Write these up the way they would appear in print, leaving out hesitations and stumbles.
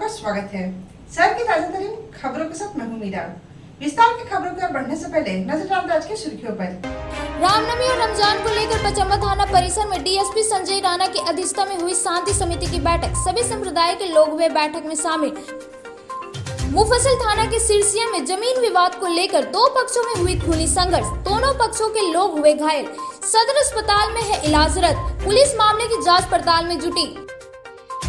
स्वागत है। शहर की ताजा तरीन खबरों के साथ मैं हूं मीरा। विस्तार की खबरों की ओर बढ़ने से पहले नजर डालते आज की सुर्खियों पर। रामनवमी और रमजान को लेकर पचम्बा थाना परिसर में डीएसपी संजय राणा की अध्यक्षता में हुई शांति समिति की बैठक। सभी संप्रदाय के लोग हुए बैठक में शामिल। मुफस्सिल थाना के सिरसिया में जमीन विवाद को लेकर दो पक्षों में हुई खूनी संघर्ष। दोनों पक्षों के लोग हुए घायल। सदर अस्पताल में है इलाजरत। पुलिस मामले की जांच पड़ताल में जुटी।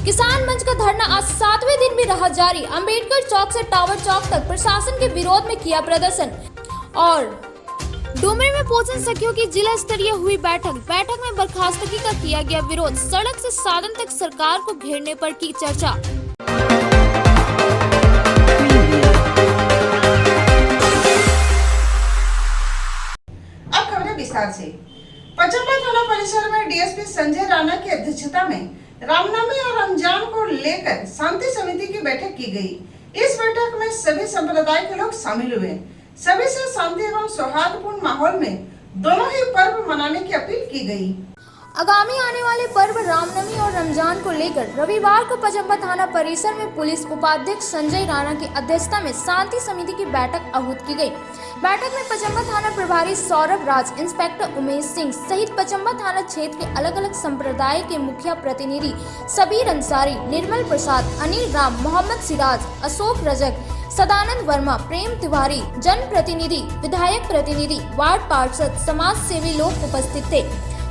किसान मंच का धरना आज 7वें दिन भी रहा जारी। अंबेडकर चौक से टावर चौक तक प्रशासन के विरोध में किया प्रदर्शन। और डुमरी में पोषण सखियों की जिला स्तरीय हुई बैठक में बर्खास्तगी का किया गया विरोध। सड़क से साधन तक सरकार को घेरने पर की चर्चा। अब खबरें विस्तार से। पचम्बा थाना परिसर में डीएसपी संजय राणा की अध्यक्षता में रामनवमी और रमजान को लेकर शांति समिति की बैठक की गई। इस बैठक में सभी संप्रदाय के लोग शामिल हुए। सभी से शांति एवं सौहार्दपूर्ण माहौल में दोनों ही पर्व मनाने की अपील की गई। आगामी आने वाले पर्व रामनवमी और रमजान को लेकर रविवार को पचम्बा थाना परिसर में पुलिस उपाध्यक्ष संजय राणा की अध्यक्षता में शांति समिति की बैठक आहूत की गई। बैठक में पचम्बा थाना प्रभारी सौरभ राज, इंस्पेक्टर उमेश सिंह सहित पचम्बा थाना क्षेत्र के अलग अलग संप्रदाय के मुखिया प्रतिनिधि सबीर अंसारी, निर्मल प्रसाद, अनिल राम, मोहम्मद सिराज, अशोक रजक, सदानंद वर्मा, प्रेम तिवारी, जन प्रतिनिधि, विधायक प्रतिनिधि, वार्ड पार्षद, समाज सेवी लोग उपस्थित थे।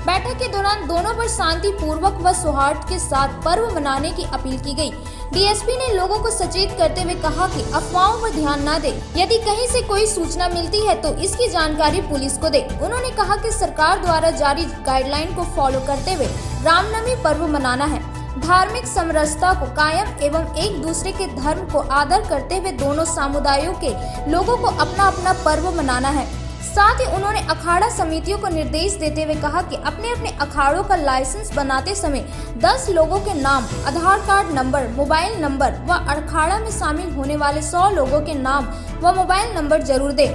बैठक के दौरान दोनों पर शांति पूर्वक व सौहार्द के साथ पर्व मनाने की अपील की गई। डीएसपी ने लोगों को सचेत करते हुए कहा कि अफवाहों पर ध्यान न दें। यदि कहीं से कोई सूचना मिलती है तो इसकी जानकारी पुलिस को दे। उन्होंने कहा कि सरकार द्वारा जारी गाइडलाइन को फॉलो करते हुए रामनवमी पर्व मनाना है। धार्मिक समरसता को कायम एवं एक दूसरे के धर्म को आदर करते हुए दोनों समुदायों के लोगों को अपना अपना पर्व मनाना है। साथ ही उन्होंने अखाड़ा समितियों को निर्देश देते हुए कहा कि अपने अपने अखाड़ों का लाइसेंस बनाते समय 10 लोगों के नाम, आधार कार्ड नंबर, मोबाइल नंबर व अखाड़ा में शामिल होने वाले 100 लोगों के नाम व मोबाइल नंबर जरूर दें।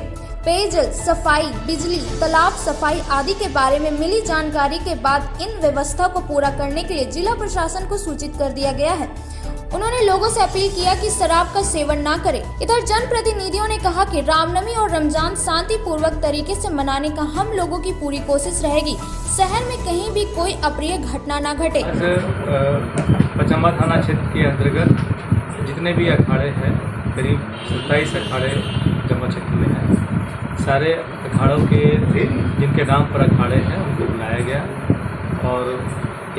पेयजल, सफाई, बिजली, तालाब सफाई आदि के बारे में मिली जानकारी के बाद इन व्यवस्था को पूरा करने के लिए जिला प्रशासन को सूचित कर दिया गया है। उन्होंने लोगों से अपील किया कि शराब का सेवन न करें। इधर जन प्रतिनिधियों ने कहा कि रामनवमी और रमजान शांति पूर्वक तरीके से मनाने का हम लोगों की पूरी कोशिश रहेगी। शहर में कहीं भी कोई अप्रिय घटना न घटे। पचम्बा थाना क्षेत्र के अंतर्गत जितने भी अखाड़े हैं, करीब 27 अखाड़े पचम्बा क्षेत्र में हैं। सारे अखाड़ों के जिनके नाम पर अखाड़े हैं उनको बुलाया गया और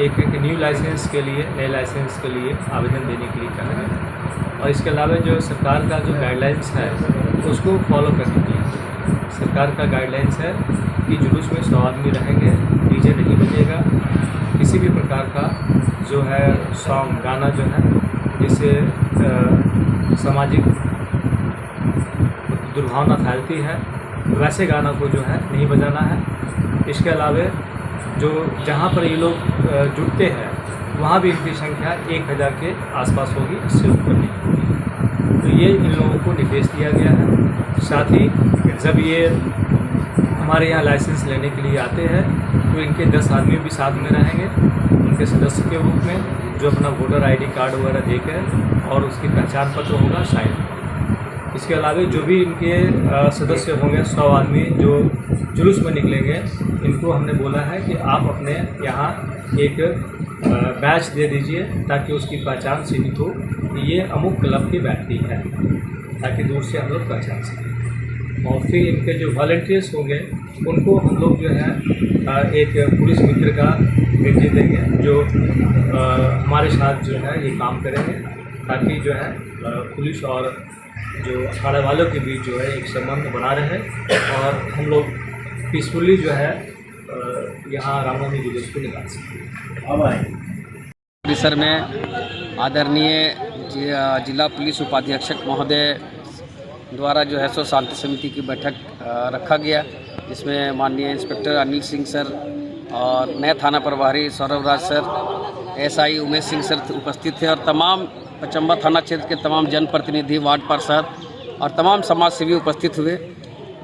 एक न्यू लाइसेंस के लिए, नए लाइसेंस के लिए आवेदन देने के लिए कहा गया। और इसके अलावा जो सरकार का जो गाइडलाइंस है उसको फॉलो करने के लिए सरकार का गाइडलाइंस है कि जुलूस में 100 आदमी रहेंगे, डीजे नहीं बजेगा, किसी भी प्रकार का जो है सॉन्ग, गाना जो है जिससे सामाजिक दुर्भावना फैलती है वैसे गाना को जो है नहीं बजाना है। इसके अलावा जो जहाँ पर ये लोग जुटते हैं वहाँ भी इनकी संख्या 1000 के आसपास होगी, इससे ऊपर नहीं होगी। तो ये इन लोगों को निर्देश दिया गया है। साथ ही जब ये हमारे यहाँ लाइसेंस लेने के लिए आते हैं तो इनके 10 आदमी भी साथ में रहेंगे उनके सदस्य के रूप में, जो अपना वोटर ID कार्ड वगैरह देकर और उसकी पहचान पत्र होगा शायद। इसके अलावा जो भी इनके सदस्य होंगे 100 आदमी जो जुलूस में निकलेंगे, इनको हमने बोला है कि आप अपने यहाँ एक बैच दे दीजिए ताकि उसकी पहचान सीमित हो कि ये अमुक क्लब के व्यक्ति है, ताकि दूर से हम लोग पहचान सकें। और फिर इनके जो वॉलंटियर्स होंगे उनको हम लोग जो है एक पुलिस मित्र का भेज देंगे जो हमारे साथ जो है ये काम करेंगे, ताकि जो है पुलिस और जो अखाड़े वालों के बीच जो है एक संबंध बना रहे और हम लोग पीसफुली जो है यहाँ रामनवमी जुलूस को निकाल सकें। परिसर में आदरणीय जिला पुलिस उपाधीक्षक महोदय द्वारा जो है सो शांति समिति की बैठक रखा गया, जिसमें माननीय इंस्पेक्टर अनिल सिंह सर और नए थाना प्रभारी Saurabh Raj sir, SI Umesh Singh sir उपस्थित थे और तमाम पचम्बा थाना क्षेत्र के तमाम जनप्रतिनिधि, वार्ड पार्षद और तमाम समाज सेवी उपस्थित हुए।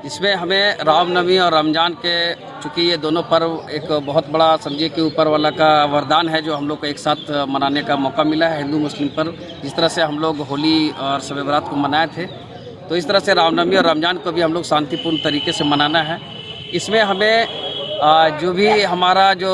जिसमें हमें रामनवमी और रमज़ान के, चूँकि ये दोनों पर्व एक बहुत बड़ा समझिए कि ऊपर वाला का वरदान है जो हम लोग को एक साथ मनाने का मौका मिला है। हिंदू मुस्लिम पर्व जिस तरह से हम लोग होली और शब बरात को मनाए थे, तो इस तरह से रामनवमी और रमज़ान को भी हम लोग शांतिपूर्ण तरीके से मनाना है। इसमें हमें जो भी हमारा जो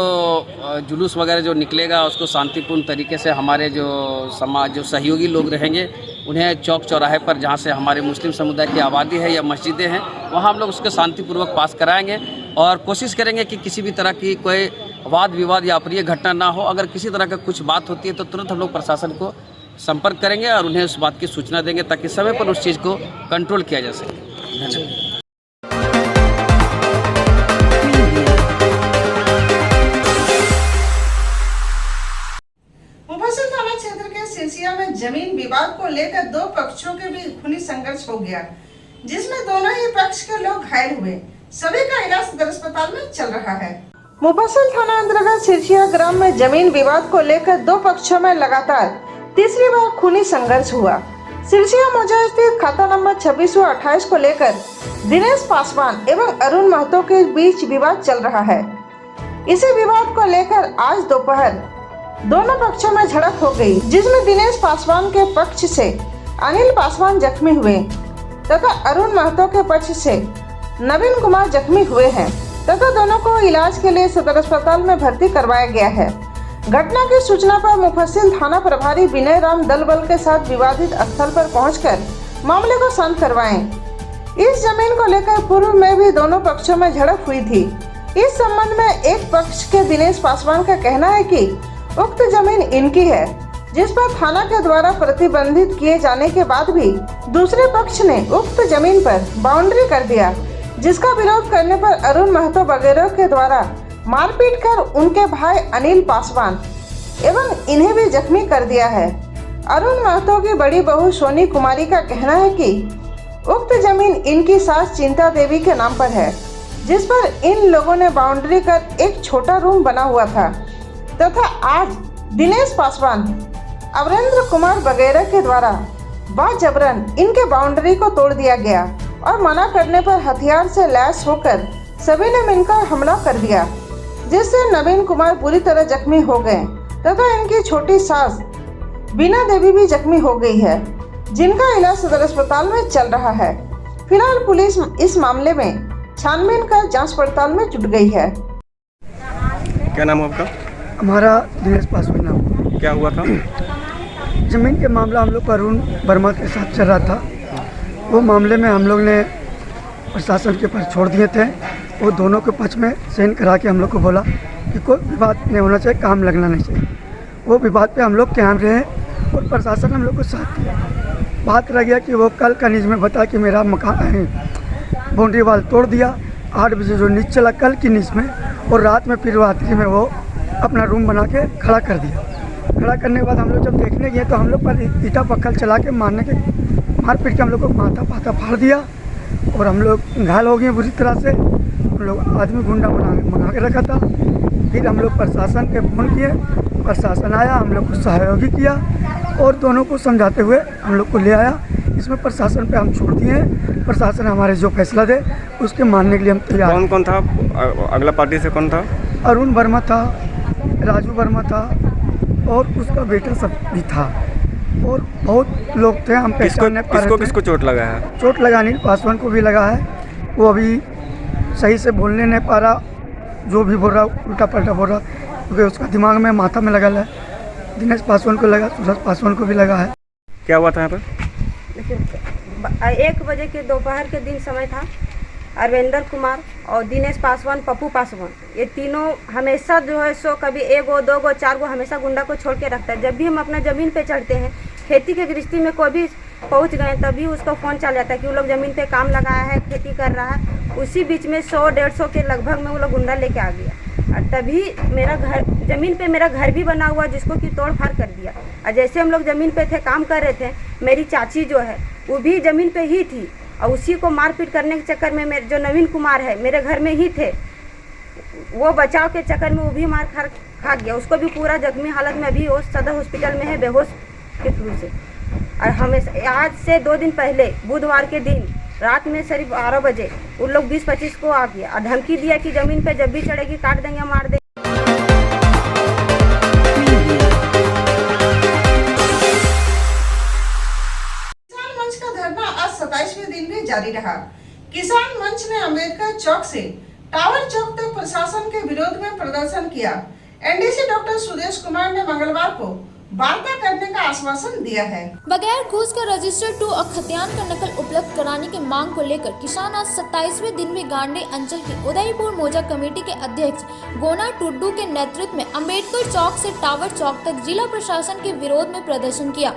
जुलूस वगैरह जो निकलेगा उसको शांतिपूर्ण तरीके से हमारे जो समाज जो सहयोगी लोग रहेंगे उन्हें चौक चौराहे पर जहाँ से हमारे मुस्लिम समुदाय की आबादी है या मस्जिदें हैं वहाँ हम लोग उसको शांतिपूर्वक पास कराएंगे और कोशिश करेंगे कि किसी भी तरह की कोई वाद विवाद या अप्रिय घटना ना हो। अगर किसी तरह का कुछ बात होती है तो तुरंत हम लोग प्रशासन को संपर्क करेंगे और उन्हें उस बात की सूचना देंगे ताकि समय पर उस चीज़ को कंट्रोल किया जा सके। धन्यवाद। मुफस्सिल थाना क्षेत्र के सिरसिया में जमीन विवाद को लेकर दो पक्षों के बीच खूनी संघर्ष हो गया, जिसमें दोनों ही पक्ष के लोग घायल हुए। सभी का इलाज सदर अस्पताल में चल रहा है। मुफस्सिल थाना अंतर्गत सिरसिया ग्राम में जमीन विवाद को लेकर दो पक्षों में लगातार तीसरी बार खूनी संघर्ष हुआ। सिरसिया मौजा स्थित खाता नंबर 2628 को लेकर दिनेश पासवान एवं अरुण महतो के बीच विवाद चल रहा है। इसी विवाद को लेकर आज दोपहर दोनों पक्षों में झड़प हो गई, जिसमें दिनेश पासवान के पक्ष से अनिल पासवान जख्मी हुए तथा अरुण महतो के पक्ष से नवीन कुमार जख्मी हुए हैं तथा दोनों को इलाज के लिए सदर अस्पताल में भर्ती करवाया गया है। घटना की सूचना पर मुफस्सिल थाना प्रभारी विनय राम दल बल के साथ विवादित स्थल पर पहुंचकर मामले को शांत करवाएं। इस जमीन को लेकर पूर्व में भी दोनों पक्षों में झड़प हुई थी। इस संबंध में एक पक्ष के दिनेश पासवान का कहना है कि उक्त जमीन इनकी है, जिस पर थाना के द्वारा प्रतिबंधित किए जाने के बाद भी दूसरे पक्ष ने उक्त जमीन पर बाउंड्री कर दिया, जिसका विरोध करने पर अरुण महतो वगैरह के द्वारा मारपीट कर उनके भाई अनिल पासवान एवं इन्हें भी जख्मी कर दिया है। अरुण महतो की बड़ी बहू सोनी कुमारी का कहना है कि उक्त जमीन इनकी सास चिंता देवी के नाम पर है, जिस पर इन लोगों ने बाउंड्री कर एक छोटा रूम बना हुआ था तथा आज दिनेश पासवान अमरेंद्र कुमार वगैरह के द्वारा बाजबरन इनके बाउंड्री को तोड़ दिया गया और मना करने पर हथियार से लैस होकर सभी ने मिलकर हमला कर दिया, जिससे नवीन कुमार बुरी तरह जख्मी हो गए तथा इनकी छोटी सास बीना देवी भी जख्मी हो गई है, जिनका इलाज सदर अस्पताल में चल रहा है। फिलहाल पुलिस इस मामले में छानबीन कर जांच पड़ताल में जुट गई है। क्या नाम है आपका? हमारा दिनेश पासवान नाम। क्या हुआ था? ज़मीन के मामला हम लोग को अरुण वर्मा के साथ चल रहा था। वो मामले में हम लोग ने प्रशासन के पास छोड़ दिए थे। वो दोनों के पक्ष में साइन करा के हम लोग को बोला कि कोई विवाद नहीं होना चाहिए, काम लगना नहीं चाहिए। वो विवाद पे हम लोग कायम रहे और प्रशासन हम लोग को साथ दिया। बात रह गया कि वो कल का न्यूज़ में बताया कि मेरा मकान बाउंड्री वाल तोड़ दिया। 8 बजे जो न्यूज़ चला कल की न्यूज़ में, और रात में फिर रात्रि में वो अपना रूम बना के खड़ा कर दिया। खड़ा करने के बाद हम लोग जब देखने गए तो हम लोग पर ईटा पक्कल चला के मार पीट के हम लोग को माथा पाथा फाड़ दिया और हम लोग घायल हो गए बुरी तरह से। हम लोग आदमी गुंडा मंगा के रखा था। फिर हम लोग प्रशासन के फ़ोन किए, प्रशासन आया, हम लोग को सहयोगी किया और दोनों को समझाते हुए हम लोग को ले आया। इसमें प्रशासन पे हम छोड़ दिए हैं। प्रशासन हमारे जो फैसला दे उसके मानने के लिए हम तैयार। कौन कौन था? अगला पार्टी से कौन था? अरुण वर्मा था, राजू वर्मा था और उसका बेटा सब भी था और बहुत लोग थे। हम पहचानने किसको चोट लगा है? चोट लगा अनिल पासवान को भी लगा है। वो अभी सही से बोलने नहीं पा रहा, जो भी बोल रहा उल्टा पल्टा बोल रहा, क्योंकि उसका दिमाग में माथा में लगा है। दिनेश पासवान को लगा, सुरेश पासवान को भी लगा है। क्या हुआ था यहाँ पर? लेकिन 1 बजे के दोपहर के दिन समय था। अरविंदर कुमार और दिनेश पासवान, पप्पू पासवान, ये तीनों हमेशा जो है सो कभी 1 गो 2 गो 4 गो हमेशा गुंडा को छोड़ के रखता है। जब भी हम अपना ज़मीन पे चढ़ते हैं, खेती के गृहस्थी में कोई भी पहुंच गए तभी उसको फ़ोन चल जाता है कि वो लोग ज़मीन पे काम लगाया है, खेती कर रहा है। उसी बीच में 100-150 के लगभग में वो लोग गुंडा लेके आ गया और तभी मेरा घर, ज़मीन पे मेरा घर भी बना हुआ जिसको कि तोड़ फाड़ कर दिया। और जैसे हम लोग ज़मीन पे थे, काम कर रहे थे, मेरी चाची जो है वो भी ज़मीन पे ही थी और उसी को मारपीट करने के चक्कर में मेरे जो नवीन कुमार है मेरे घर में ही थे, वो बचाव के चक्कर में वो भी मार खा गया। उसको भी पूरा जख्मी हालत में अभी वो सदर हॉस्पिटल में है बेहोश के थ्रू से। और हमें आज से 2 दिन पहले बुधवार के दिन रात में करीब 12 बजे उन लोग 20-25 को आ गया और धमकी दिया कि ज़मीन पे जब भी चढ़ेगी काट देंगे, मार देंगे। किसान मंच का धरना आज 27वें दिन भी जारी रहा। किसान मंच ने अम्बेडकर चौक से टावर चौक तक प्रशासन के विरोध में प्रदर्शन किया। एनडीसी डॉक्टर सुदेश कुमार ने मंगलवार को वार्ता करने का आश्वासन दिया है। बगैर घूस का रजिस्टर 2 और खतियान का नकल उपलब्ध कराने की मांग को लेकर किसान आज 27वें दिन भी गांडे अंचल के उदयपुर मोजा कमेटी के अध्यक्ष गोना टुड्डू के नेतृत्व में अम्बेडकर चौक से टावर चौक तक जिला प्रशासन के विरोध में प्रदर्शन किया।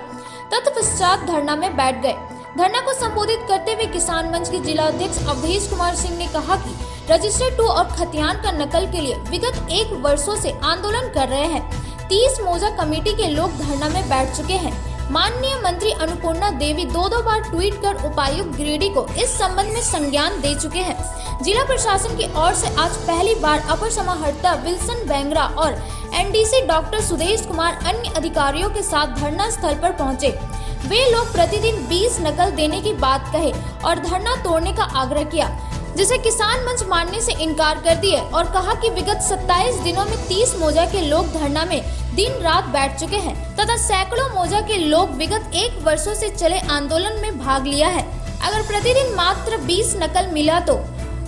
तत्पश्चात धरना में बैठ गए। धरना को संबोधित करते हुए किसान मंच के जिला अध्यक्ष अवधेश कुमार सिंह ने कहा कि रजिस्टर 2 और खतियान का नकल के लिए विगत 1 वर्षों से आंदोलन कर रहे हैं। 30 मोजा कमेटी के लोग धरना में बैठ चुके हैं। माननीय मंत्री अन्नपूर्णा देवी 2 बार ट्वीट कर उपायुक्त गिरिडीह को इस संबंध में संज्ञान दे चुके हैं। जिला प्रशासन की ओर से आज पहली बार अपर समाहर्ता विल्सन बेंगरा और एनडीसी डॉक्टर सुदेश कुमार अन्य अधिकारियों के साथ धरना स्थल पर पहुंचे। वे लोग प्रतिदिन 20 नकल देने की बात कहे और धरना तोड़ने का आग्रह किया, जिसे किसान मंच मानने से इनकार कर दिए और कहा कि विगत 27 दिनों में 30 मोजा के लोग धरना में दिन रात बैठ चुके हैं तथा सैकड़ों मोजा के लोग विगत 1 वर्षों से चले आंदोलन में भाग लिया है। अगर प्रतिदिन मात्र 20 नकल मिला तो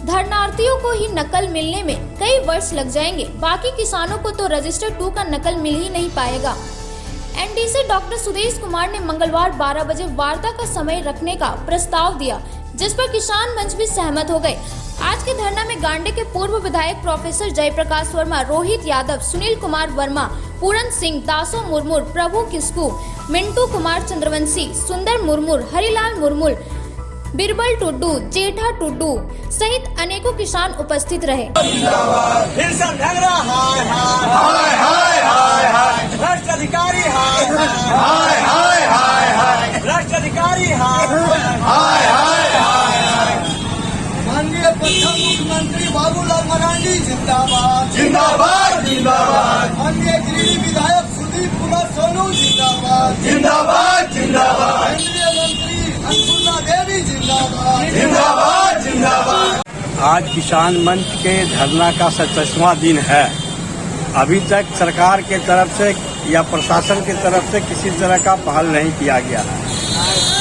धरनार्थियों को ही नकल मिलने में कई वर्ष लग जाएंगे। बाकी किसानों को तो रजिस्टर 2 का नकल मिल ही नहीं पाएगा। एनडीसी डॉक्टर सुदेश कुमार ने मंगलवार 12 बजे वार्ता का समय रखने का प्रस्ताव दिया, जिस पर किसान मंच भी सहमत हो गए। आज के धरना में गांडे के पूर्व विधायक प्रोफेसर जयप्रकाश वर्मा, रोहित यादव, सुनील कुमार वर्मा, पूरन सिंह, दासो मुर्मू, प्रभु किस्कू, मिंटू कुमार चंद्रवंशी, सुंदर मुर्मू, हरिलाल मुर्मू, बिरबल टुड्डू, जेठा टुड्डू सहित अनेकों किसान उपस्थित रहे। माननीय प्रथम मुख्यमंत्री बाबूलाल मरांडी जिंदाबाद जिंदाबाद जिंदाबाद। माननीय गिरिडीह विधायक सुदीप कुमार सोनू जिंदाबाद जिंदाबाद जिंदाबाद। केंद्रीय मंत्री अन्नपूर्णा देवी जिंदाबाद जिंदाबाद जिंदाबाद। आज किसान मंच के धरना का 27वां दिन है। अभी तक सरकार के तरफ से या प्रशासन की तरफ से किसी तरह का पहल नहीं किया गया है।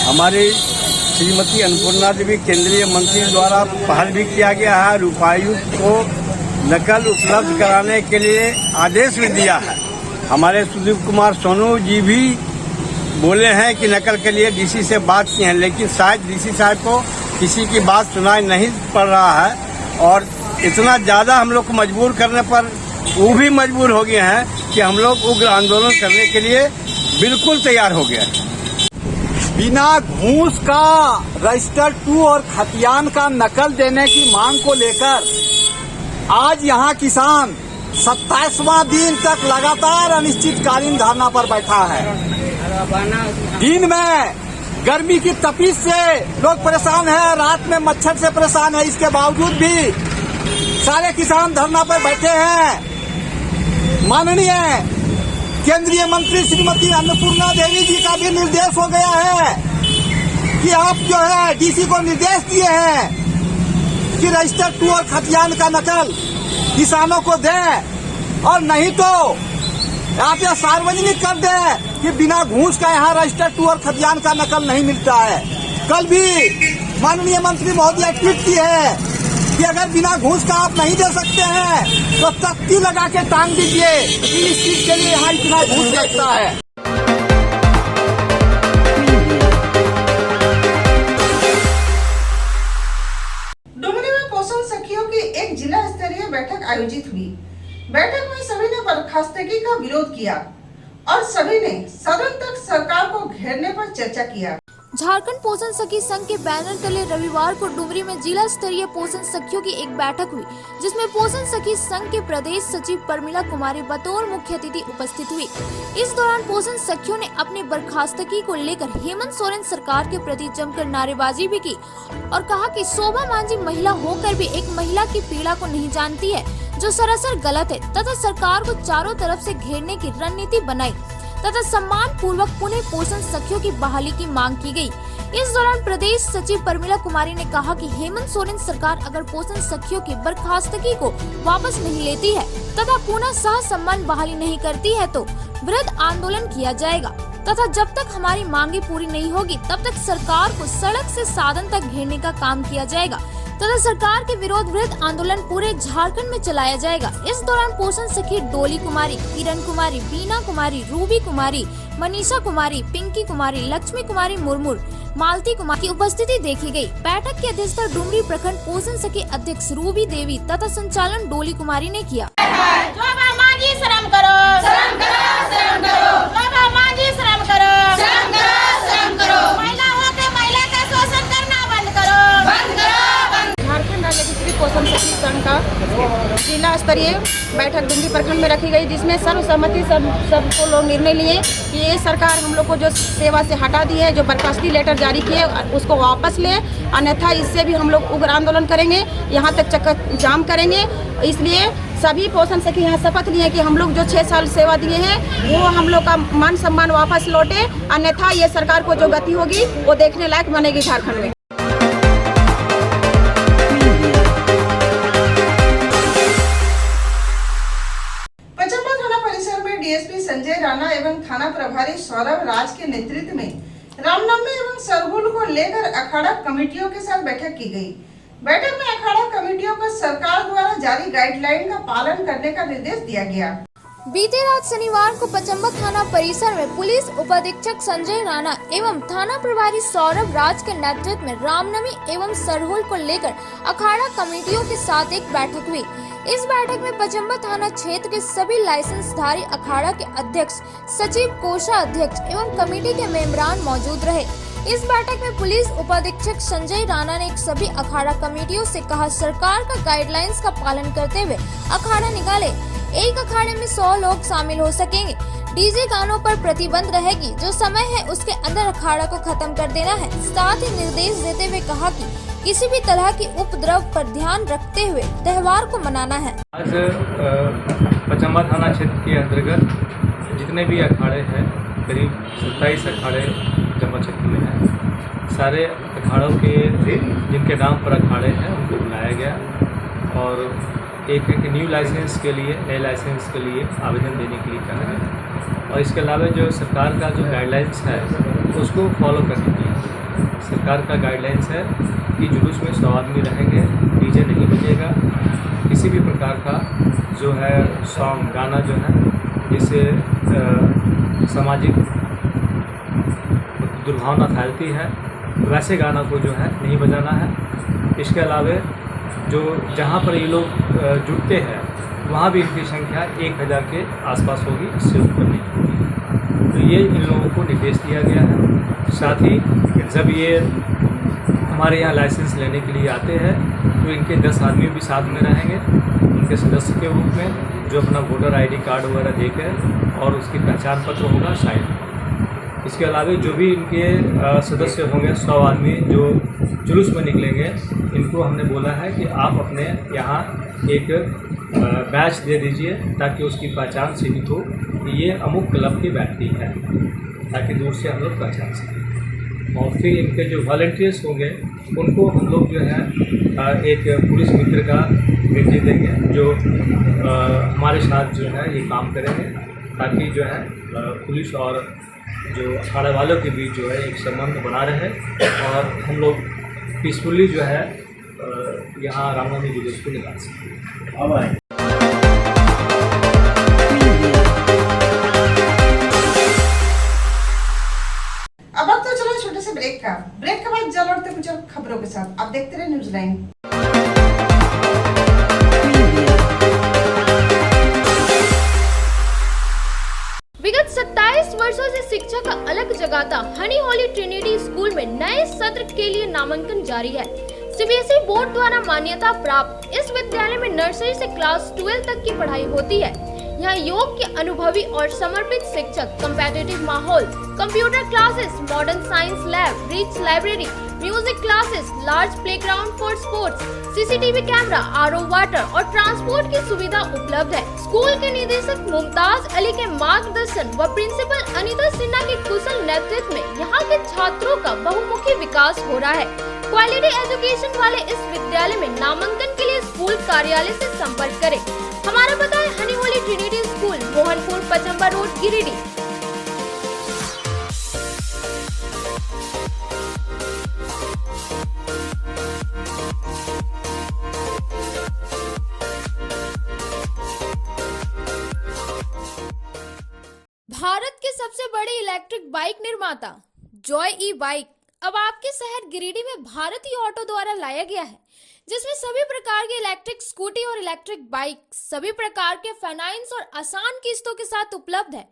हमारी श्रीमती अन्नपूर्णा देवी केंद्रीय मंत्री द्वारा पहल भी किया गया है और उपायुक्त को नकल उपलब्ध कराने के लिए आदेश भी दिया है। हमारे सुदीप कुमार सोनू जी भी बोले हैं कि नकल के लिए डीसी से बात की है, लेकिन शायद डीसी साहब को किसी की बात सुनाई नहीं पड़ रहा है और इतना ज़्यादा हम लोग को मजबूर करने पर वो भी मजबूर हो गए हैं कि हम लोग उग्र आंदोलन करने के लिए बिल्कुल तैयार हो गए। बिना घूस का रजिस्टर 2 और खतियान का नकल देने की मांग को लेकर आज यहाँ किसान 27वां दिन तक लगातार अनिश्चितकालीन धरना पर बैठा है। दिन में गर्मी की तपिश से लोग परेशान हैं, रात में मच्छर से परेशान है। इसके बावजूद भी सारे किसान धरना पर बैठे हैं। माननीय केंद्रीय मंत्री श्रीमती अन्नपूर्णा देवी जी का भी निर्देश हो गया है कि आप जो है डीसी को निर्देश दिए हैं कि रजिस्टर 2 और खतियान का नकल किसानों को दें और नहीं तो आप यह सार्वजनिक कर दें कि बिना घूस का यहाँ रजिस्टर 2 और खतियान का नकल नहीं मिलता है। कल भी माननीय मंत्री महोदय ट्वीट की है कि अगर बिना घूस का आप नहीं दे सकते हैं तो तख्ती लगा के टांग दीजिए कि इस चीज के लिए यहाँ इतना घूस लगता है। डुमरी में पोषण सखियों की एक जिला स्तरीय बैठक आयोजित हुई। बैठक में सभी ने बर्खास्तगी का विरोध किया और सभी ने सदन तक सरकार को घेरने पर चर्चा किया। झारखंड पोषण सखी संघ के बैनर तले रविवार को डुमरी में जिला स्तरीय पोषण सखियों की एक बैठक हुई, जिसमें पोषण सखी संघ के प्रदेश सचिव परमिला कुमारी बतौर मुख्य अतिथि उपस्थित हुई। इस दौरान पोषण सखियों ने अपनी बर्खास्तगी को लेकर हेमंत सोरेन सरकार के प्रति जमकर नारेबाजी भी की और कहा कि शोभा मांझी महिला होकर भी एक महिला की पीड़ा को नहीं जानती है, जो सरासर गलत है, तथा सरकार को चारों तरफ से घेरने की रणनीति बनाई तथा सम्मान पूर्वक पुनः पोषण सखियों की बहाली की मांग की गई। इस दौरान प्रदेश सचिव परमिला कुमारी ने कहा कि हेमंत सोरेन सरकार अगर पोषण सखियों की बर्खास्तगी को वापस नहीं लेती है तथा पुनः सह सम्मान बहाली नहीं करती है तो वृहद आंदोलन किया जाएगा तथा जब तक हमारी मांगे पूरी नहीं होगी तब तक सरकार को सड़क से साधन तक घेरने का काम किया जाएगा तथा सरकार के विरोध वृहद आंदोलन पूरे झारखंड में चलाया जाएगा। इस दौरान पोषण सखी डोली कुमारी, किरण कुमारी, बीना कुमारी, रूबी कुमारी, मनीषा कुमारी, पिंकी कुमारी, लक्ष्मी कुमारी मुर्मू, मालती कुमारी की उपस्थिति देखी गई। बैठक की अध्यक्षता डुमरी प्रखंड पोषण सखी अध्यक्ष रूबी देवी तथा संचालन डोली कुमारी ने किया। शर्म करो, शर्म करो, शर्म करो, बाबा मांझी शर्म करो, शर्म करो, शर्म करो, महिला होकर महिला का शोषण करना बंद करो, बंद करो। झारखंड राज्य स्त्री पोषण सखी संघ का जिला स्तरीय बैठक डुमरी प्रखंड में रखी गई, जिसमें सर्वसम्मति सबको लोग निर्णय लिए कि ये सरकार हम लोग को जो सेवा से हटा दी है, जो बर्खास्ती लेटर जारी किए उसको वापस ले, अन्यथा इससे भी हम लोग उग्र आंदोलन करेंगे, यहाँ तक चक्कर जाम करेंगे। इसलिए सभी पोषण सखी यहाँ शपथ लिए कि हम लोग जो 6 साल सेवा दिए हैं वो हम लोग का मान सम्मान वापस लौटे, अन्यथा ये सरकार को जो गति होगी वो देखने लायक बनेगी झारखंड में। पचम्बा थाना परिसर में डीएसपी संजय राणा एवं थाना प्रभारी सौरभ राज के नेतृत्व में रामनवमी एवं सरहुल को लेकर अखाड़ा कमेटियों के साथ बैठक की गई। बैठक में अखाड़ा कमेटियों को सरकार द्वारा जारी गाइडलाइन का पालन करने का निर्देश दिया गया। बीते रात शनिवार को पचम्बा थाना परिसर में पुलिस उपाधीक्षक संजय राणा एवं थाना प्रभारी सौरभ राज के नेतृत्व में रामनवमी एवं सरहुल को लेकर अखाड़ा कमेटियों के साथ एक बैठक हुई। इस बैठक में पचम्बा थाना क्षेत्र के सभी लाइसेंसधारी अखाड़ा के अध्यक्ष, सचिव, कोषाध्यक्ष एवं कमेटी के मेंबरान मौजूद रहे। इस बैठक में पुलिस उपाधीक्षक संजय राणा ने सभी अखाड़ा कमेटियों से कहा सरकार का गाइडलाइंस का पालन करते हुए अखाड़ा निकाले। एक अखाड़े में 100 लोग शामिल हो सकेंगे। डीजे गानों पर प्रतिबंध रहेगी। जो समय है उसके अंदर अखाड़ा को खत्म कर देना है। साथ ही निर्देश देते हुए कहा कि किसी भी तरह की उपद्रव पर ध्यान रखते हुए त्योहार को मनाना है। आज पचम्बा थाना क्षेत्र के अंतर्गत जितने भी अखाड़े हैं, करीब 27 अखाड़े पचम्बा क्षेत्र में हैं। सारे अखाड़ों के जिनके नाम पर अखाड़े हैं उनको बुलाया गया और एक न्यू लाइसेंस के लिए, नए लाइसेंस के लिए आवेदन देने के लिए कहा गया। और इसके अलावा जो सरकार का जो गाइडलाइंस है उसको फॉलो करने के लिए सरकार का गाइडलाइंस है कि जुलूस में 100 आदमी रहेंगे, डीजे नहीं बजेगा, किसी भी प्रकार का जो है सॉन्ग, गाना जो है जिससे सामाजिक दुर्भावना फैलती है वैसे गाना को जो है नहीं बजाना है। इसके अलावा जो जहाँ पर ये लोग जुटते हैं वहाँ भी इनकी संख्या 1000 के आसपास होगी, इससे ऊपर नहीं होगी। तो ये इन लोगों को निर्देश दिया गया है। साथ ही जब ये हमारे यहाँ लाइसेंस लेने के लिए आते हैं तो इनके 10 आदमी भी साथ में रहेंगे, उनके सदस्य के रूप में, जो अपना वोटर ID कार्ड वगैरह देकर और उसकी पहचान पत्र होगा साइन। इसके अलावा जो भी इनके सदस्य होंगे 100 आदमी जो जुलूस में निकलेंगे, इनको हमने बोला है कि आप अपने यहाँ एक बैच दे दीजिए ताकि उसकी पहचान सीमित हो कि ये अमुक क्लब के व्यक्ति है, ताकि दूर से हम लोग पहचान सकें। और फिर इनके जो वॉलंटियर्स होंगे उनको हम लोग जो है एक पुलिस मित्र का व्यक्ति देंगे जो हमारे साथ जो है ये काम करेंगे, ताकि जो है पुलिस और जो अखाड़ा वालों के बीच जो है एक संबंध बना रहे और हम लोग पीसफुली जो है यहाँ रामनवमी जुलूस को निकाल सकें। अब तो चलो छोटे से ब्रेक के बाद जल उठते कुछ खबरों के साथ आप देखते रहे न्यूज़ 9। विगत 27 वर्षों से शिक्षा का अलग जगाता हनी होली ट्रिनिटी स्कूल में नए सत्र के लिए नामांकन जारी है। सीबीएसई बोर्ड द्वारा मान्यता प्राप्त इस विद्यालय में नर्सरी से क्लास 12 तक की पढ़ाई होती है। यहाँ योग के अनुभवी और समर्पित शिक्षक, कम्पेटिटिव माहौल, computer classes, modern science lab, rich library, music classes, large playground for sports, CCTV camera, RO water और ट्रांसपोर्ट की सुविधा उपलब्ध है। स्कूल के निदेशक मुमताज अली के मार्गदर्शन व प्रिंसिपल अनीता सिन्हा के कुशल नेतृत्व में यहाँ के छात्रों का बहुमुखी विकास हो रहा है। क्वालिटी एजुकेशन वाले इस विद्यालय में नामांकन के लिए स्कूल कार्यालय से संपर्क करें। हमारा पता है Honey Holi Trinity school, Mohanpur, Pachamba road, Giridih. Bharat के सबसे बड़े इलेक्ट्रिक बाइक निर्माता जॉय ई बाइक अब आपके शहर गिरिडीह में भारतीय ऑटो द्वारा लाया गया है, जिसमें सभी प्रकार के इलेक्ट्रिक स्कूटी और इलेक्ट्रिक बाइक सभी प्रकार के फाइनेंस और आसान किस्तों के साथ उपलब्ध है।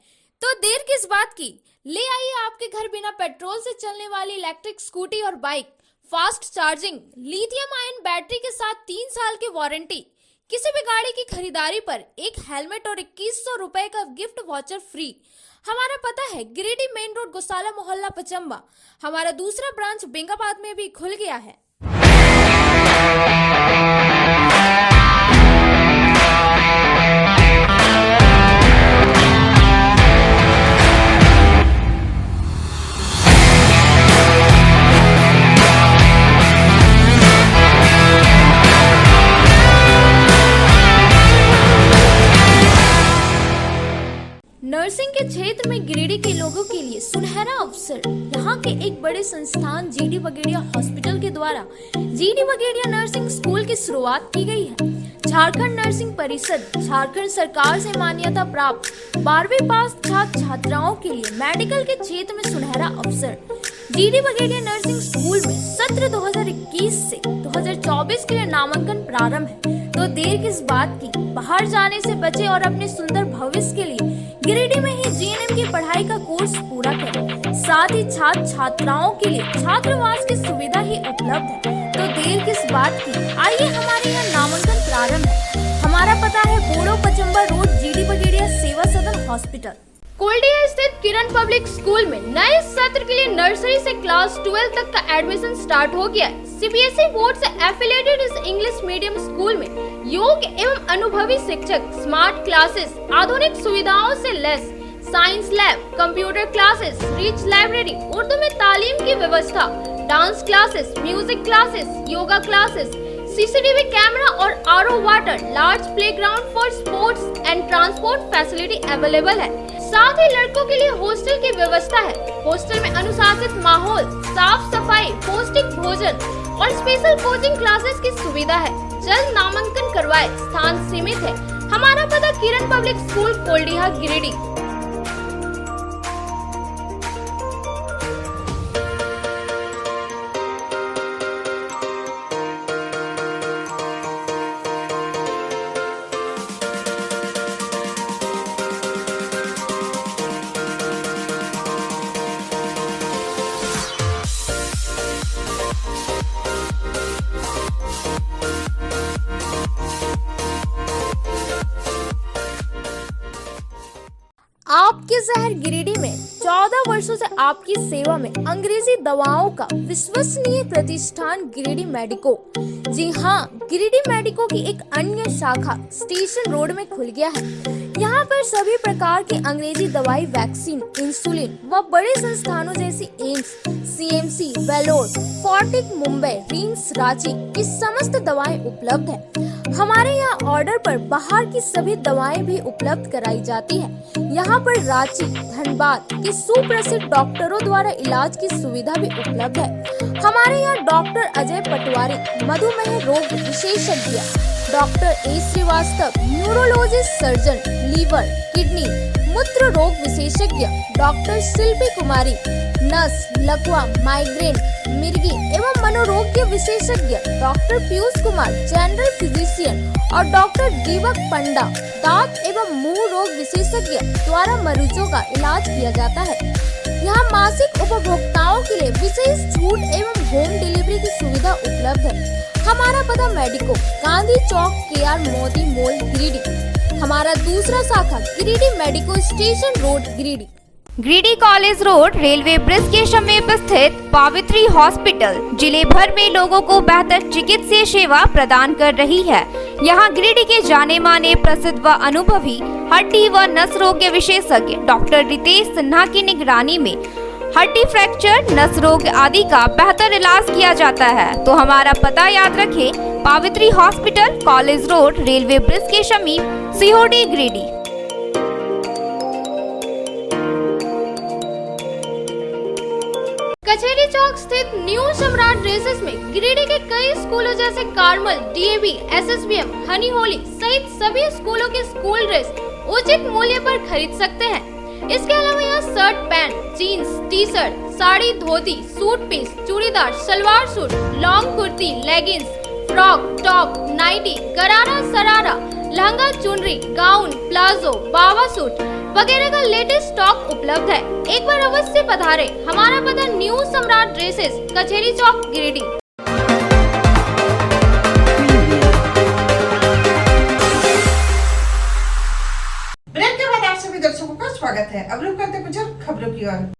तो देर किस बात की, ले आइए आपके घर बिना पेट्रोल से चलने वाली इलेक्ट्रिक स्कूटी और bike, fast charging, lithium ion battery के साथ 3 साल की वारंटी। किसी भी गाड़ी की खरीदारी पर एक हेलमेट और 2100 रुपए का गिफ्ट वाउचर फ्री। हमारा पता है गिरिडीह मेन रोड, गोशाला मोहल्ला, पचम्बा। हमारा दूसरा ब्रांच बेंगाबाद में भी खुल गया है। नर्सिंग के क्षेत्र में गिरिडीह के लोगों के लिए सुनहरा अवसर। यहाँ के एक बड़े संस्थान जीडी बगेड़िया हॉस्पिटल के द्वारा जीडी बगेड़िया नर्सिंग स्कूल की शुरुआत की गई है। झारखंड नर्सिंग परिषद झारखंड सरकार से मान्यता प्राप्त 12वीं पास छात्र छात्राओं के लिए मेडिकल के क्षेत्र में सुनहरा अवसर। जीडी बगेड़िया नर्सिंग स्कूल में सत्र 2021 से 2024 के लिए नामांकन प्रारंभ है। तो देर किस बात की, बाहर जाने से बचे और अपने सुंदर भविष्य के लिए गिरिडीह में ही जीएनएम की पढ़ाई का कोर्स पूरा करें। साथ ही छात्र छात्राओं के लिए छात्रावास की सुविधा ही उपलब्ध है। तो देर किस बात की, आइए हमारे यहाँ नामांकन प्रारंभ है। हमारा पता है बोड़ो, पचम्बा रोड, जीडी बगेड़िया सेवा सदन हॉस्पिटल। कोल्डिया स्थित किरण पब्लिक स्कूल में नए सत्र के लिए नर्सरी से क्लास 12 तक का एडमिशन स्टार्ट हो गया है। सीबीएसई बोर्ड से एफिलिएटेड इस इंग्लिश मीडियम स्कूल में योग्य एवं अनुभवी शिक्षक, स्मार्ट क्लासेस, आधुनिक सुविधाओं से लैस, science lab, computer classes, rich library, Urdu में तालीम की व्यवस्था, dance classes, music classes, yoga classes, CCTV camera और RO water, large playground for sports and transport facility available है। साथ ही लड़कों के लिए हॉस्टल की व्यवस्था है। हॉस्टल में अनुशासित माहौल, साफ सफाई, पौष्टिक भोजन और स्पेशल कोचिंग क्लासेस की सुविधा है। जल्द नामांकन करवाए, स्थान सीमित है। हमारा पता किरण पब्लिक स्कूल, कोल्डिया, गिरिडीह। आपके शहर गिरिडीह में 14 वर्षों से आपकी सेवा में अंग्रेजी दवाओं का विश्वसनीय प्रतिष्ठान गिरिडीह मेडिको। जी हाँ, गिरिडीह मेडिको की एक अन्य शाखा स्टेशन रोड में खुल गया है। यहाँ पर सभी प्रकार की अंग्रेजी दवाई, वैक्सीन, इंसुलिन व बड़े संस्थानों जैसी एम्स, सीएमसी, वेलोर, फोर्टिक मुंबई, रिम्स रांची की समस्त दवाएं उपलब्ध है। हमारे यहाँ ऑर्डर पर बाहर की सभी दवाएं भी उपलब्ध कराई जाती है। यहाँ पर रांची, धनबाद के सुप्रसिद्ध डॉक्टरों द्वारा इलाज की सुविधा भी उपलब्ध है। हमारे यहाँ डॉक्टर अजय पटवारी, मधुमेह रोग विशेषज्ञ, doctor A Shrivastava, neurologist surgeon, liver, kidney, मूत्र रोग विशेषज्ञ, डॉक्टर शिल्पी कुमारी, नस, लकवा, माइग्रेन, मिर्गी एवं मनोरोग विशेषज्ञ, doctor Piyush Kumar, general physician और डॉक्टर दीपक पंडा, दांत एवं मुंह रोग विशेषज्ञ द्वारा मरीजों का इलाज किया जाता है। यहाँ मासिक उपभोक्ताओं के लिए विशेष छूट एवं होम डिलीवरी की सुविधा उपलब्ध है। हमारा पता मेडिको, गांधी चौक, केआर मोदी मॉल, गिरिडीह। हमारा दूसरा शाखा Giridih medico, station road, Giridih. Giridih college road railway bridge के समीप स्थित पावित्री हॉस्पिटल जिले भर में लोगों को बेहतर चिकित्सीय सेवा प्रदान कर रही है। यहाँ गिरिडीह के जाने माने प्रसिद्ध व अनुभवी हड्डी व नस रोग के विशेषज्ञ डॉक्टर रितेश सिन्हा की निगरानी में हड्डी फ्रैक्चर, नस रोग आदि का बेहतर इलाज किया जाता है। तो हमारा पता याद रखें, Pavitri hospital, college road, railway bridge के समीप, सीहोडी, गिरिडीह। कचहरी चौक स्थित न्यू सम्राट ड्रेसेस में गिरिडीह के कई स्कूलों जैसे कार्मल, डीएवी, एसएसबीएम, हनी होली सहित सभी स्कूलों के स्कूल ड्रेस उचित मूल्य पर खरीद सकते हैं। इसके अलावा यहाँ shirt, pant, jeans, T shirt, sari, dhoti, suit piece, churidar, salwar suit, long kurti, leggings, frock, top, nightie, gharara, sharara, lehenga, चुनरी, गाउन, प्लाजो, बावा सूट वगैरह का लेटेस्ट स्टॉक उपलब्ध है। एक बार अवश्य पधारे। हमारा पता न्यू सम्राट ड्रेसेस, कचहरी चौक, गिरिडीह। ब्रेक के बाद आप सभी दर्शकों का स्वागत है। अब रुक करते कुछ और खबरों की ओर।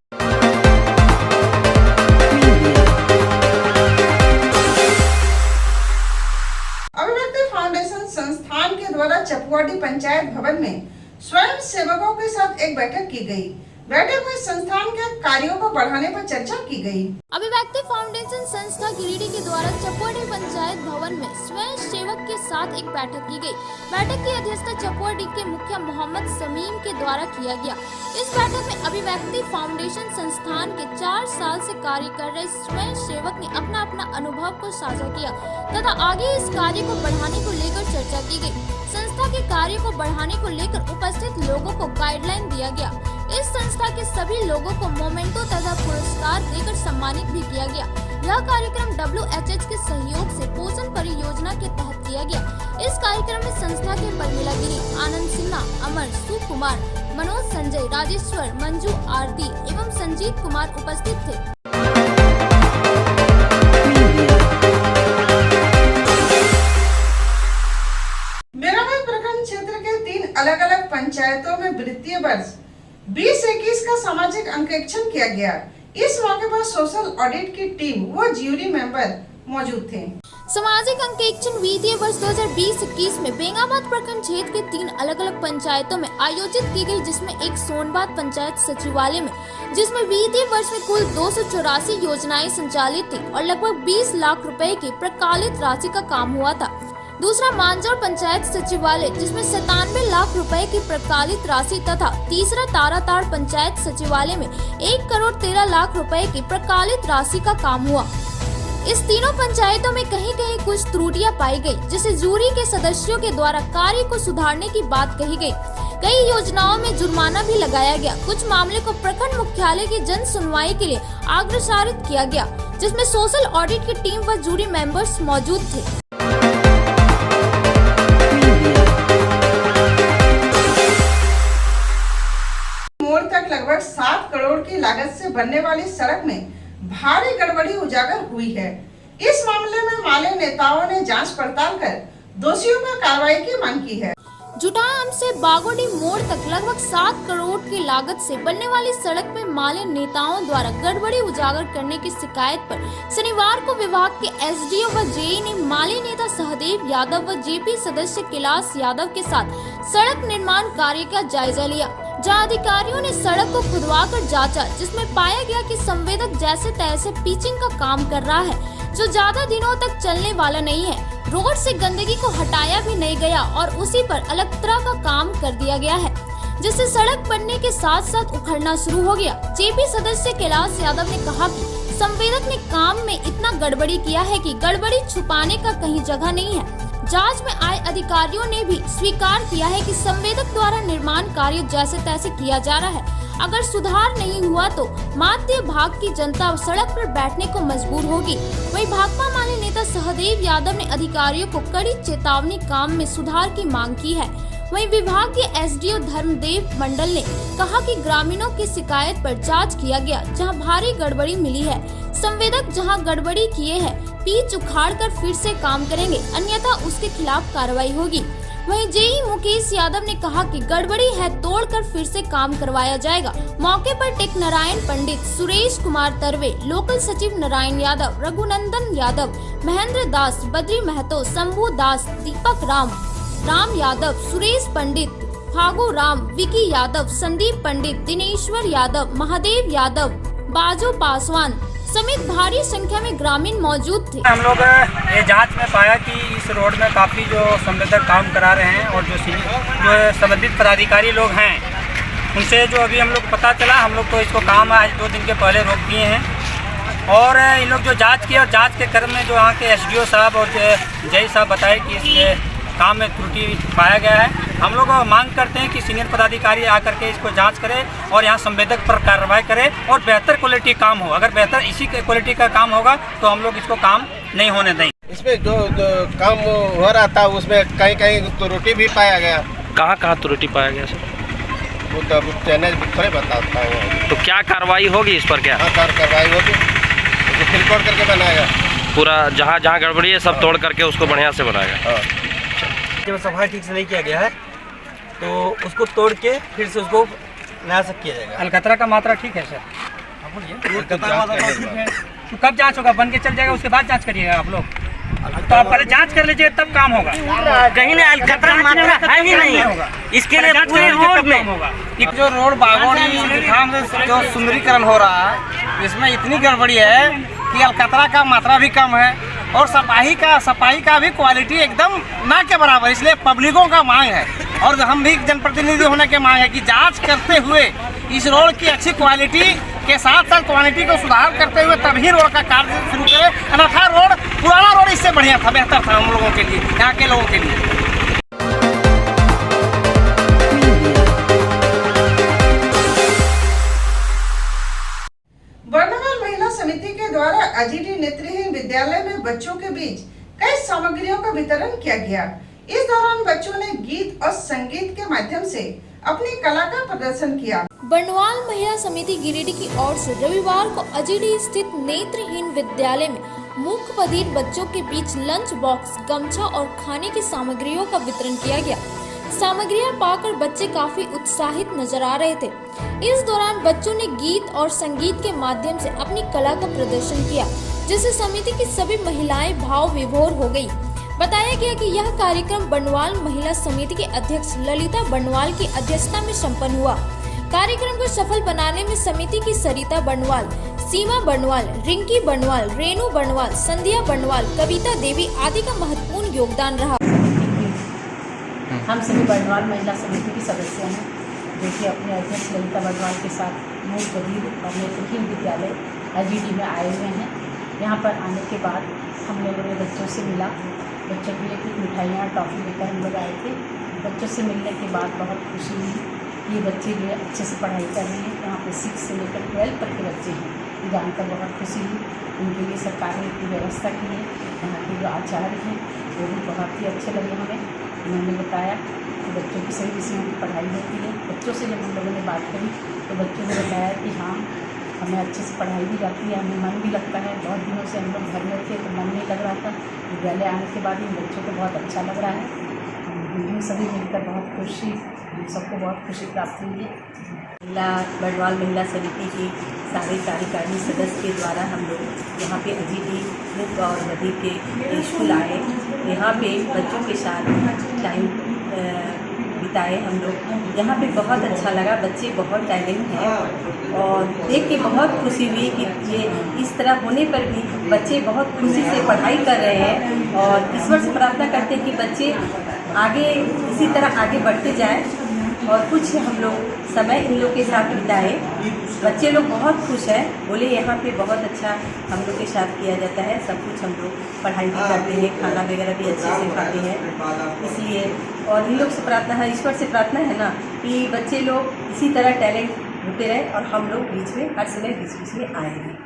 अभिव्यक्ति फाउंडेशन संस्थान के द्वारा चपुआडी पंचायत भवन में स्वयं सेवकों के साथ एक बैठक की गई। बैठक में संस्थान के कार्यों को बढ़ाने पर चर्चा की गई। अभिव्यक्ति फाउंडेशन संस्था गिरिडीह के द्वारा चपुआडी पंचायत भवन में स्वयं सेवक के साथ एक बैठक की गई। बैठक की अध्यक्षता चपुआडी के मुखिया मोहम्मद समीम के द्वारा किया गया। इस बैठक में अभिव्यक्ति फाउंडेशन संस्थान के 4 साल से कार्य कर रहे स्वयं सेवक ने अपना अपना अनुभव को साझा किया तथा आगे इस कार्य को बढ़ाने को लेकर चर्चा की गई। संस्था के कार्य को बढ़ाने को लेकर उपस्थित लोगों को गाइडलाइन दिया गया। इस संस्था के सभी लोगों को मोमेंटो तथा पुरस्कार देकर सम्मानित भी किया गया। यह कार्यक्रम WHH के सहयोग से पोषण परियोजना के तहत किया गया। इस कार्यक्रम में संस्था के परमिला गिरी, आनंद सिन्हा, अमर, सुकुमार, मनोज, संजय, राजेश्वर, मंजू, आरती एवं संजीत कुमार उपस्थित थे। मेरामत प्रखंड क्षेत्र के 3 अलग अलग पंचायतों में वित्तीय वर्ष 2021 का सामाजिक अंकेक्षण किया गया। इस मौके पर सोशल ऑडिट की टीम व ज्यूरी मेंबर मौजूद थे। सामाजिक अंकेक्षण वित्तीय वर्ष 2020-21 में बेंगाबाद प्रखंड क्षेत्र के 3 अलग अलग पंचायतों में आयोजित की गई, जिसमें एक सोनबाद पंचायत सचिवालय में जिसमें वित्तीय वर्ष में कुल 284 योजनाएं संचालित थी और लगभग 20 लाख रुपए की प्रकालित राशि का काम हुआ था। दूसरा मांजौर पंचायत सचिवालय जिसमें 97 लाख रुपए की प्रकालित राशि तथा तीसरा ताराताड़ पंचायत सचिवालय में 1 करोड़ 13 लाख रुपए की प्रकालित राशि का काम हुआ। इस तीनों पंचायतों में कहीं कहीं कुछ त्रुटियां पाई गई, जिसे जूरी के सदस्यों के द्वारा कार्य को सुधारने की बात कही गई। कई योजनाओं में जुर्माना भी लगाया गया। कुछ मामले को प्रखंड मुख्यालय की जन सुनवाई के लिए अग्रसारित किया गया, जिसमें सोशल ऑडिट की टीम व जूरी मेंबर्स मौजूद थे। मोड़ तक लगभग 7 करोड़ की लागत से बनने वाली सड़क में भारी गड़बड़ी उजागर हुई है। इस मामले में माले नेताओं ने जांच पड़ताल कर दोषियों पर कार्रवाई की मांग की है। जुटाम से बागोडी मोड़ तक लगभग 7 करोड़ की लागत से बनने वाली सड़क में माले नेताओं द्वारा गड़बड़ी उजागर करने की शिकायत पर शनिवार को विभाग के एसडीओ व जेई ने माले नेता सहदेव यादव व जेपी सदस्य कैलाश यादव के साथ सड़क निर्माण कार्य का जायजा लिया, जहां अधिकारियों ने सड़क को खुदवाकर जांचा, जिसमें पाया गया कि संवेदक जैसे तैसे पिचिंग का काम कर रहा है, जो ज्यादा दिनों तक चलने वाला नहीं है। रोड से गंदगी को हटाया भी नहीं गया और उसी पर अलकतरा का काम कर दिया गया है, जिससे सड़क बनने के साथ साथ उखड़ना शुरू हो गया। जेपी सदस्य कैलाश यादव ने कहा कि संवेदक ने काम में इतना गड़बड़ी किया है कि गड़बड़ी छुपाने का कहीं जगह नहीं है। जांच में आए अधिकारियों ने भी स्वीकार किया है कि संवेदक द्वारा निर्माण कार्य जैसे तैसे किया जा रहा है। अगर सुधार नहीं हुआ तो मध्य भाग की जनता सड़क पर बैठने को मजबूर होगी। वहीं भाकपा माले नेता सहदेव यादव ने अधिकारियों को कड़ी चेतावनी काम में सुधार की मांग की है। वहीं विभाग के एसडीओ धर्मदेव मंडल ने कहा कि ग्रामीणों की शिकायत पर जांच किया गया, जहां भारी गड़बड़ी मिली है। संवेदक जहां गड़बड़ी किए हैं, पीच उखाड़ कर फिर से काम करेंगे, अन्यथा उसके खिलाफ कार्रवाई होगी। वहीं जेई मुकेश यादव ने कहा कि गड़बड़ी है, तोड़कर फिर से काम करवाया जाएगा। मौके पर टेक नारायण पंडित, सुरेश कुमार तरवे, लोकल सचिव नारायण यादव, रघुनंदन यादव, महेंद्र दास, बद्री महतो, शंभू दास, दीपक राम यादव, सुरेश पंडित, फागू राम, विकी यादव, संदीप पंडित, दिनेश्वर यादव, महादेव यादव, बाजू पासवान समेत भारी संख्या में ग्रामीण मौजूद थे। हम लोग ये जांच में पाया कि इस रोड में काफ़ी जो संवेदक काम करा रहे हैं और जो संबंधित पदाधिकारी लोग हैं उनसे जो अभी हम लोग पता चला, हम लोग तो इसको काम आज 2 दिन के पहले रोक दिए हैं और इन लोग जो जांच किए और जांच के क्रम में जो यहाँ के एसडीओ साहब और जय साहब बताए कि इसके काम में त्रुटि पाया गया है। हम लोग मांग करते हैं कि सीनियर पदाधिकारी आकर के इसको जांच करें और यहाँ संवेदक पर कार्रवाई करें और बेहतर क्वालिटी काम हो। अगर बेहतर इसी क्वालिटी का काम होगा तो हम लोग इसको काम नहीं होने देंगे। इसमें जो काम हो रहा था उसमें कहीं कहीं त्रुटि भी पाया गया। कहाँ त्रुटि पाया गया सर? वो तो चैनल थोड़े बताता हूँ। तो क्या कार्रवाई होगी इस पर? क्या कार्रवाई होगी? फिर तोड़ करके बनाएगा पूरा, जहाँ गड़बड़ी है सब तोड़ करके उसको बढ़िया से बनाएगा। जब सफाई ठीक से नहीं किया गया है तो उसको तोड़ के फिर से उसको नया से किया जाएगा। अलकतरा का मात्रा ठीक है सर? तो कब जांच होगा? बन के चल जाएगा उसके बाद जांच करिएगा आप लोग। तो आप पहले जांच कर लीजिए तब काम होगा। कहीं ना अलकतरा मात्रा है ही नहीं होगा, इसके लिए पूरे रोड में जो रोड बागोनी जो सुंदरीकरण हो रहा है इसमें इतनी गड़बड़ी है कि अलकतरा का मात्रा भी कम है और सफाई का भी क्वालिटी एकदम ना के बराबर। इसलिए पब्लिकों का मांग है और हम भी जनप्रतिनिधि होने के मांग है कि जांच करते हुए इस रोड की अच्छी क्वालिटी के साथ साथ क्वालिटी को सुधार करते हुए तभी रोड का कार्य शुरू करें। अन्यथा पुराना रोड इससे बढ़िया था, बेहतर था हम लोगों के लिए, यहाँ के लोगों के लिए। बर्नवाल महिला समिति के द्वारा अजीटी नेत्रहीन विद्यालय में बच्चों के बीच कई सामग्रियों का वितरण किया गया। इस दौरान बच्चों ने गीत और संगीत के माध्यम से अपनी कला का प्रदर्शन किया। बर्नवाल महिला समिति गिरिडीह की ओर से रविवार को अजीटी स्थित नेत्रहीन विद्यालय में मूक बधिर बच्चों के बीच लंच बॉक्स, गमछा और खाने की सामग्रियों का वितरण किया गया। सामग्रियां पाकर बच्चे काफी उत्साहित नजर आ रहे थे। इस दौरान बच्चों ने गीत और संगीत के माध्यम से अपनी कला का प्रदर्शन किया, जिससे समिति की सभी महिलाएं भाव विभोर हो गई। बताया गया कि यह कार्यक्रम बर्नवाल महिला समिति के अध्यक्ष ललिता बर्नवाल की अध्यक्षता में संपन्न हुआ। कार्यक्रम को सफल बनाने में समिति की सरिता बर्नवाल, सीमा बर्नवाल, रिंकी बर्नवाल, रेणु बर्नवाल, संध्या बर्नवाल, कविता देवी आदि का महत्वपूर्ण योगदान रहा। हम सभी बर्नवाल महिला समिति की सदस्य हैं, जो कि अपने अध्यक्ष ललिता बर्नवाल के साथ मूक बधिर और नेत्रहीन विद्यालय अजीटी में आए हुए हैं। यहाँ पर आने के बाद हम लोगों ने बच्चों से मिला, बच्चों के लिए कुछ मिठाइयाँ टॉफ़ी लेकर हम लोग आए थे। बच्चों से मिलने के बाद बहुत खुशी हुई कि ये बच्चे जो है अच्छे से पढ़ाई कर रहे हैं। यहाँ पे 6 से लेकर 12 तक के बच्चे हैं, ये जानकर बहुत खुशी हुई। उनके लिए सरकार ने इतनी व्यवस्था की है। यहाँ के जो आचार्य हैं वो भी बहुत ही अच्छे लगे हमें। उन्होंने बताया कि बच्चों की सही विषयों की पढ़ाई होती है। बच्चों से जब हम लोगों ने बात करी तो बच्चों ने बताया कि हाँ, हमें अच्छे से पढ़ाई भी जाती है, हमें मन भी लगता है। बहुत दिनों से हम लोग घर में थे तो मन नहीं लग रहा था। विद्यालय आने के बाद इन बच्चों को बहुत अच्छा लग रहा है। हम सभी मिलकर बहुत खुशी, हम सबको बहुत खुशी प्राप्त हुई है। बर्नवाल महिला समिति की सारे कार्यकारिणी सदस्य के द्वारा हम लोग यहाँ पे अजीटी मूक और बधिर के स्कूल आए। यहाँ पे बच्चों के साथ टाइम बिताए हम लोग। यहाँ पे बहुत अच्छा लगा, बच्चे बहुत टैलेंट हैं और देख के बहुत खुशी हुई कि ये इस तरह होने पर भी बच्चे बहुत खुशी से पढ़ाई कर रहे हैं और ईश्वर से प्रार्थना करते हैं कि बच्चे आगे इसी तरह आगे बढ़ते जाएं और कुछ हम लोग समय इन लोग के साथ बिताए। बच्चे लोग बहुत खुश हैं, बोले यहाँ पे बहुत अच्छा हम लोग के साथ किया जाता है। सब कुछ हम लोग पढ़ाई भी करते हैं, खाना वगैरह भी अच्छे से खाते हैं। इसलिए और इन लोग से प्रार्थना है, ईश्वर से प्रार्थना है ना कि बच्चे लोग इसी तरह टैलेंट होते रहे और हम लोग बीच में हर समय बीच में आए हैं।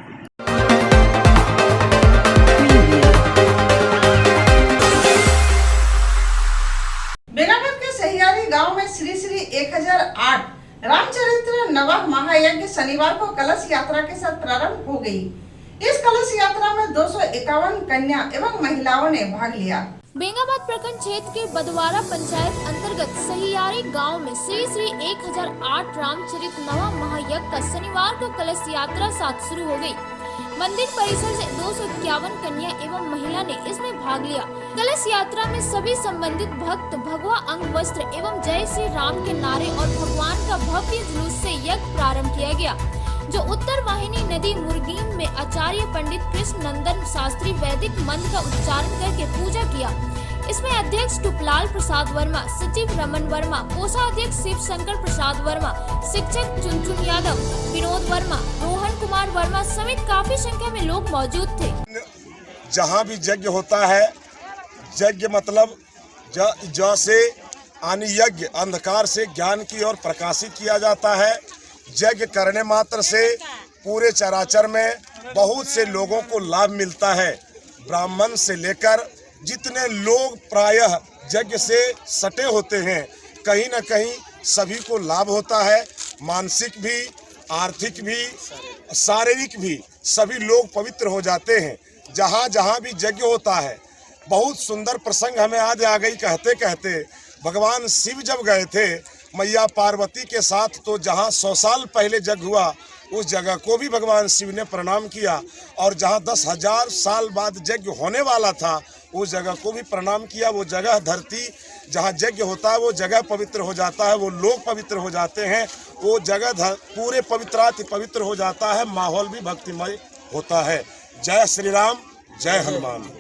बेनावद के सहियारी गांव में श्री श्री 1008 रामचरित्र नवह महायज्ञ शनिवार को कलश यात्रा के साथ प्रारंभ हो गई। इस कलश यात्रा में 251 कन्या एवं महिलाओं ने भाग लिया। बेंगाबाद प्रखंड क्षेत्र के बदवारा पंचायत अंतर्गत सहियारी गांव में श्री श्री 1008 रामचरित नवा महायज्ञ का शनिवार को कलश यात्रा साथ शुरू हो गई। मंदिर परिसर से 251 कन्या एवं महिला ने इसमें भाग लिया। कलश यात्रा में सभी संबंधित भक्त भगवा अंग वस्त्र एवं जय श्री राम के नारे और भगवान का भव्य जुलूस से यज्ञ प्रारंभ किया गया, जो उत्तर वाहिनी नदी मुर्गीम में आचार्य पंडित कृष्ण नंदन शास्त्री वैदिक मंत्र का उच्चारण करके पूजा किया। इसमें अध्यक्ष टुपलाल प्रसाद वर्मा, सचिव रमन वर्मा, कोषाध्यक्ष शिव शंकर प्रसाद वर्मा, शिक्षक चुनचुन यादव, विनोद वर्मा, रोहन कुमार वर्मा समेत काफी संख्या में लोग मौजूद थे। जहाँ भी यज्ञ होता है, यज्ञ मतलब जैसे आनी यज्ञ अंधकार से ज्ञान की ओर प्रकाशित किया जाता है। यज्ञ करने मात्र से पूरे चराचर में बहुत से लोगों को लाभ मिलता है। ब्राह्मण से लेकर जितने लोग प्रायः यज्ञ से सटे होते हैं, कहीं न कहीं सभी को लाभ होता है। मानसिक भी, आर्थिक भी, शारीरिक भी सभी लोग पवित्र हो जाते हैं। जहाँ जहाँ भी यज्ञ होता है, बहुत सुंदर प्रसंग हमें आज आ गई कहते कहते। भगवान शिव जब गए थे मैया पार्वती के साथ, तो जहाँ 100 साल पहले यज्ञ हुआ उस जगह को भी भगवान शिव ने प्रणाम किया, और जहाँ 10,000 साल बाद यज्ञ होने वाला था उस जगह को भी प्रणाम किया। वो जगह धरती जहाँ यज्ञ होता है वो जगह पवित्र हो जाता है, वो लोग पवित्र हो जाते हैं, वो जगह पूरे पवित्राति पवित्र हो जाता है, माहौल भी भक्तिमय होता है। जय श्री राम, जय हनुमान।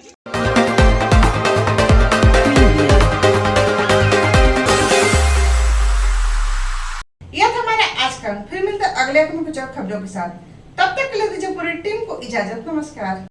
यह था हमारा आज का। फिर मिलते अगले कुछ और खबरों के साथ। तब तक के लिए दीजिए पूरी टीम को इजाजत। नमस्कार।